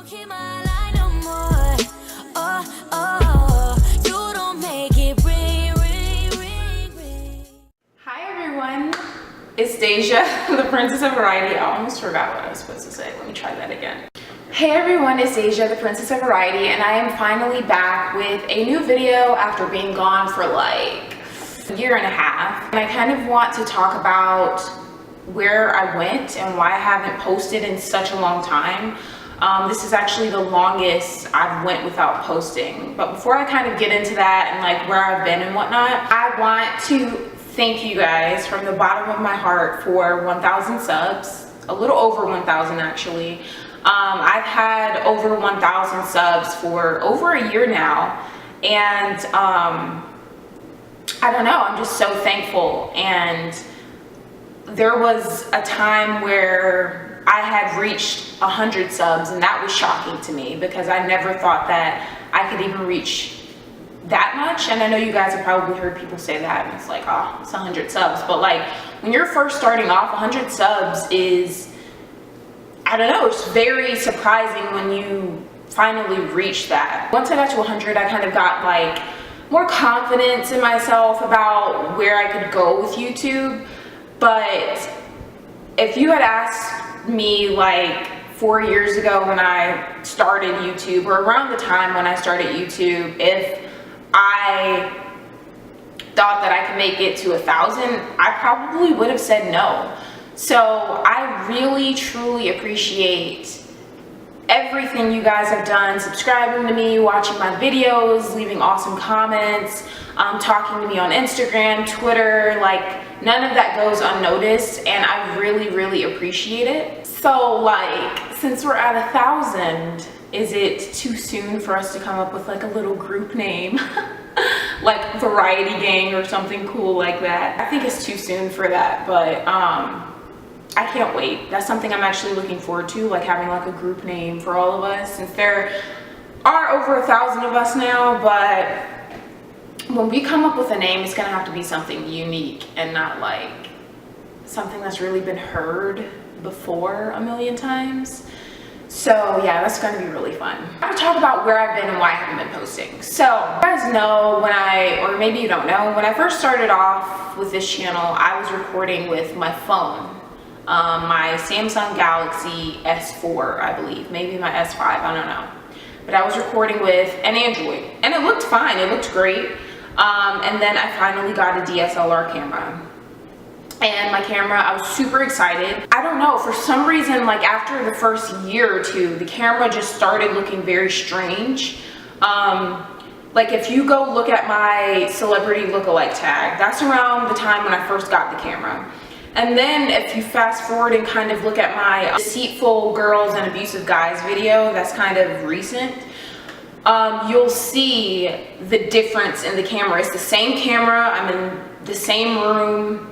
keep my line no more. Oh, oh, you don't make it ring, ring, ring, ring. Hi everyone, it's Deja, the Princess of Variety. I almost forgot what I was supposed to say. Let me try that again. Hey everyone, it's Deja, the Princess of Variety, and I am finally back with a new video after being gone for like a year and a half. And I kind of want to talk about where I went and why I haven't posted in such a long time. This is actually the longest I've went without posting. But before I kind of get into that and like where I've been and whatnot, I want to thank you guys from the bottom of my heart for 1,000 subs, a little over 1,000 actually. I've had over 1,000 subs for over a year now, and I don't know, I'm just so thankful. And there was a time where I had reached 100 subs, and that was shocking to me because I never thought that I could even reach that much. And I know you guys have probably heard people say that, and it's like, oh, it's 100 subs. But like, when you're first starting off, 100 subs is, I don't know, it's very surprising when you finally reach that. Once I got to 100, I kind of got like more confidence in myself about where I could go with YouTube. But if you had asked me like 4 years ago when I started YouTube, or around the time when I started YouTube, if I thought that I could make it to 1,000, I probably would have said no. So I really truly appreciate everything you guys have done, subscribing to me, watching my videos, leaving awesome comments, talking to me on Instagram, Twitter. Like, none of that goes unnoticed, and I really, really appreciate it. So like, since we're at 1,000, is it too soon for us to come up with like a little group name? Like Variety Gang or something cool like that? I think it's too soon for that, but I can't wait. That's something I'm actually looking forward to, like having like a group name for all of us, since there are over 1,000 of us now. But when we come up with a name, it's gonna have to be something unique and not like something that's really been heard before a million times. So yeah, that's gonna be really fun. I have to talk about where I've been and why I haven't been posting. So you guys know, when or maybe you don't know, when I first started off with this channel, I was recording with my phone. My Samsung Galaxy S4, I believe, maybe my S5, I don't know. But I was recording with an Android, and it looked fine, it looked great. And then I finally got a DSLR camera. And my camera, I was super excited. I don't know, for some reason, like after the first year or two, the camera just started looking very strange. Like if you go look at my celebrity lookalike tag, that's around the time when I first got the camera. And then if you fast forward and kind of look at my deceitful girls and abusive guys video, that's kind of recent, you'll see the difference in the camera. It's the same camera, I'm in the same room.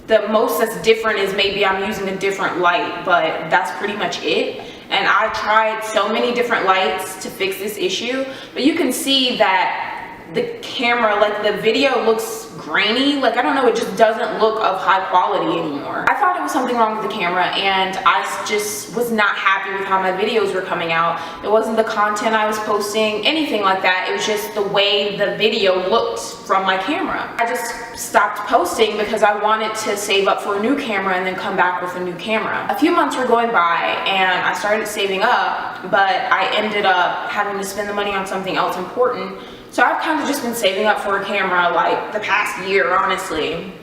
The most that's different is maybe I'm using a different light, but that's pretty much it. And I tried so many different lights to fix this issue, but you can see that the camera, like the video looks grainy. Like, I don't know, it just doesn't look of high quality anymore. I thought it was something wrong with the camera, and I just was not happy with how my videos were coming out. It wasn't the content I was posting, anything like that. It was just the way the video looked from my camera. I just stopped posting because I wanted to save up for a new camera and then come back with a new camera. A few months were going by and I started saving up, but I ended up having to spend the money on something else important. So I've kind of just been saving up for a camera like the past year, honestly,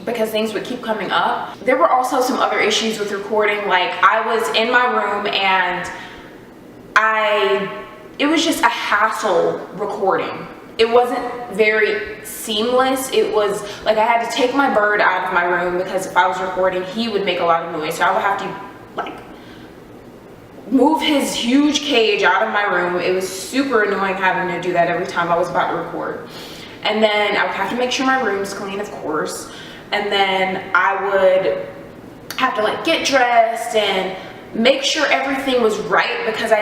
because things would keep coming up. There were also some other issues with recording. Like, I was in my room and it was just a hassle recording. It wasn't very seamless. It was like I had to take my bird out of my room because if I was recording, he would make a lot of noise. So I would have to like move his huge cage out of my room. It was super annoying having to do that every time I was about to record. And then I would have to make sure my room's clean, of course. And then I would have to like get dressed and make sure everything was right, because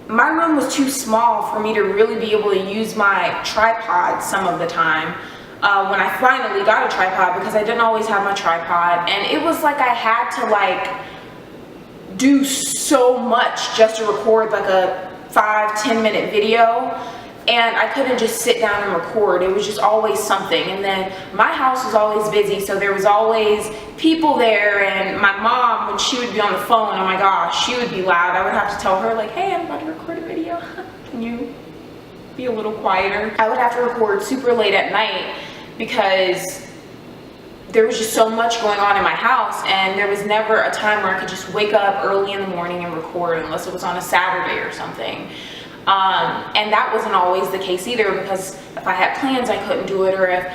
my room was too small for me to really be able to use my tripod some of the time. When I finally got a tripod, because I didn't always have my tripod, and it was like I had to like do so much just to record like a 5-10 minute video, and I couldn't just sit down and record. It was just always something. And then my house was always busy, so there was always people there, and my mom, when she would be on the phone, oh my gosh, she would be loud. I would have to tell her like, hey, I'm about to record a video. Can you be a little quieter? I would have to record super late at night because there was just so much going on in my house, and there was never a time where I could just wake up early in the morning and record unless it was on a Saturday or something. And that wasn't always the case either, because if I had plans I couldn't do it, or if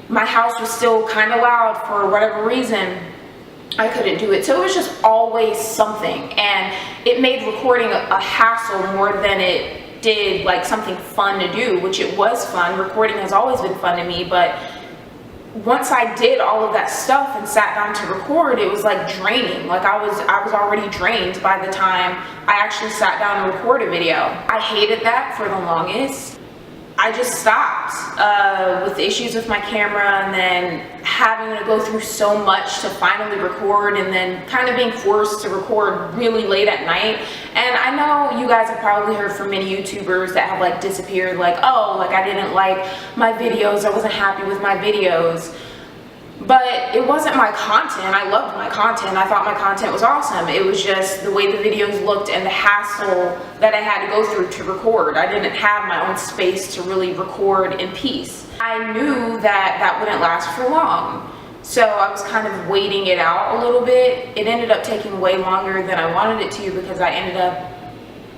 my house was still kind of loud for whatever reason, I couldn't do it. So it was just always something, and it made recording a hassle more than it did like something fun to do, which it was fun. Recording has always been fun to me, but once I did all of that stuff and sat down to record, it was like draining. Like I was already drained by the time I actually sat down to record a video. I hated that for the longest. I just stopped with issues with my camera, and then having to go through so much to finally record, and then kind of being forced to record really late at night. And I know you guys have probably heard from many YouTubers that have like disappeared, like, oh, like I didn't like my videos, I wasn't happy with my videos. But it wasn't my content. I loved my content. I thought my content was awesome. It was just the way the videos looked and the hassle that I had to go through to record. I didn't have my own space to really record in peace. I knew that that wouldn't last for long. So I was kind of waiting it out a little bit. It ended up taking way longer than I wanted it to, because I ended up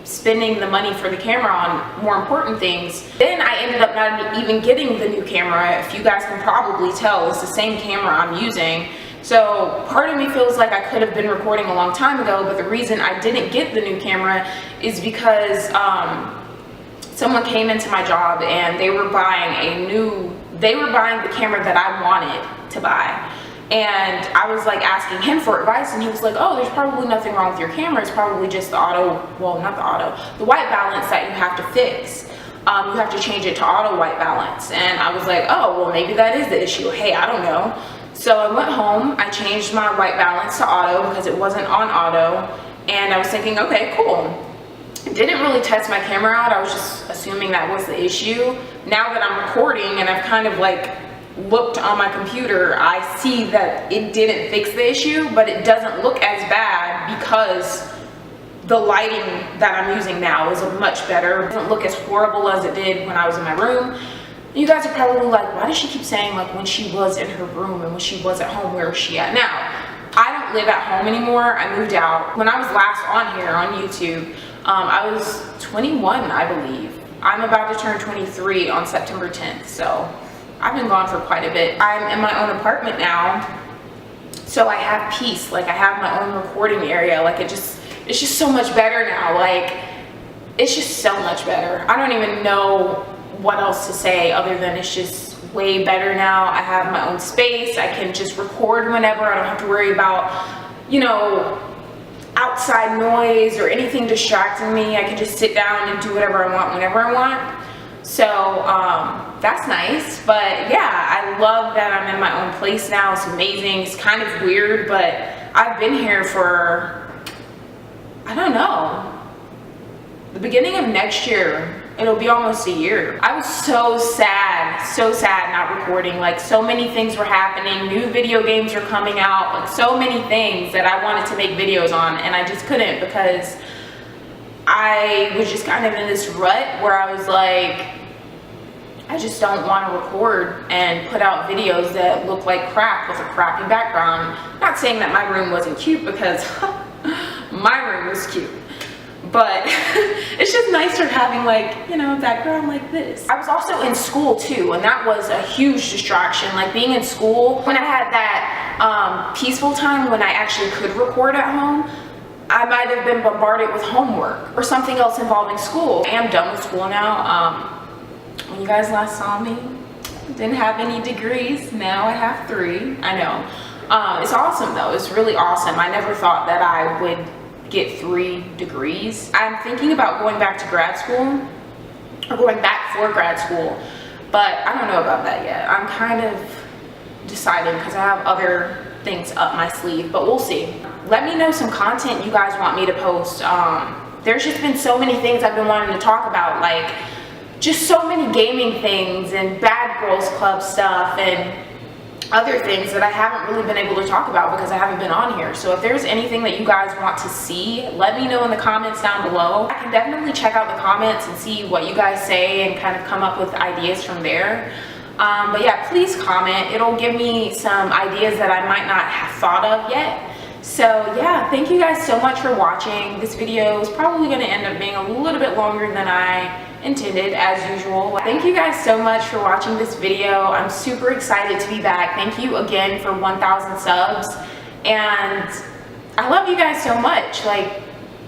spending the money for the camera on more important things. Then I ended up not even getting the new camera. If you guys can probably tell, it's the same camera I'm using. So part of me feels like I could have been recording a long time ago, but the reason I didn't get the new camera is because someone came into my job and they were buying the camera that I wanted to buy. And I was like asking him for advice, and he was like, oh, there's probably nothing wrong with your camera. It's probably just the the white balance that you have to fix. You have to change it to auto white balance. And I was like, oh, well, maybe that is the issue. Hey, I don't know. So I went home, I changed my white balance to auto because it wasn't on auto. And I was thinking, okay, cool. Didn't really test my camera out. I was just assuming that was the issue. Now that I'm recording and I've kind of like looked on my computer, I see that it didn't fix the issue, but it doesn't look as bad because the lighting that I'm using now is much better. It doesn't look as horrible as it did when I was in my room. You guys are probably like, why does she keep saying like when she was in her room and when she was at home, where is she at now? I don't live at home anymore. I moved out. When I was last on here on YouTube, I was 21, I believe. I'm about to turn 23 on September 10th, so I've been gone for quite a bit. I'm in my own apartment now, so I have peace. Like I have my own recording area. Like it's just so much better now. Like it's just so much better. I don't even know what else to say other than it's just way better now. I have my own space. I can just record whenever. I don't have to worry about, you know, outside noise or anything distracting me. I can just sit down and do whatever I want whenever I want. So that's nice. But yeah, I love that I'm in my own place now. It's amazing. It's kind of weird, but I've been here for, I don't know, the beginning of next year. It'll be almost a year. I was so sad not recording. Like so many things were happening. New video games are coming out. Like so many things that I wanted to make videos on, and I just couldn't because I was just kind of in this rut where I was like, I just don't want to record and put out videos that look like crap with a crappy background. Not saying that my room wasn't cute, because my room was cute. But it's just nicer having like, you know, a background like this. I was also in school too, and that was a huge distraction. Like being in school, when I had that peaceful time when I actually could record at home, I might have been bombarded with homework or something else involving school. I am done with school now. When you guys last saw me, I didn't have any degrees. Now I have 3. I know. It's awesome though. It's really awesome. I never thought that I would get 3 degrees. I'm thinking about going back to grad school, or going back for grad school, but I don't know about that yet. I'm kind of deciding because I have other things up my sleeve, but we'll see. let me know some content you guys want me to post. There's just been so many things I've been wanting to talk about, like just so many gaming things and Bad Girls Club stuff and other things that I haven't really been able to talk about because I haven't been on here. So if there's anything that you guys want to see, let me know in the comments down below. I can definitely check out the comments and see what you guys say and kind of come up with ideas from there. But yeah, please comment. It'll give me some ideas that I might not have thought of yet. So yeah, thank you guys so much for watching. This video is probably going to end up being a little bit longer than I intended, as usual. Thank you guys so much for watching this video. I'm super excited to be back. Thank you again for 1,000 subs, and I love you guys so much. Like,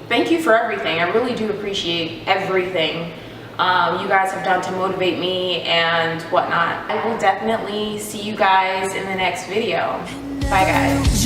thank you for everything. I really do appreciate everything you guys have done to motivate me and whatnot. I will definitely see you guys in the next video. Bye guys.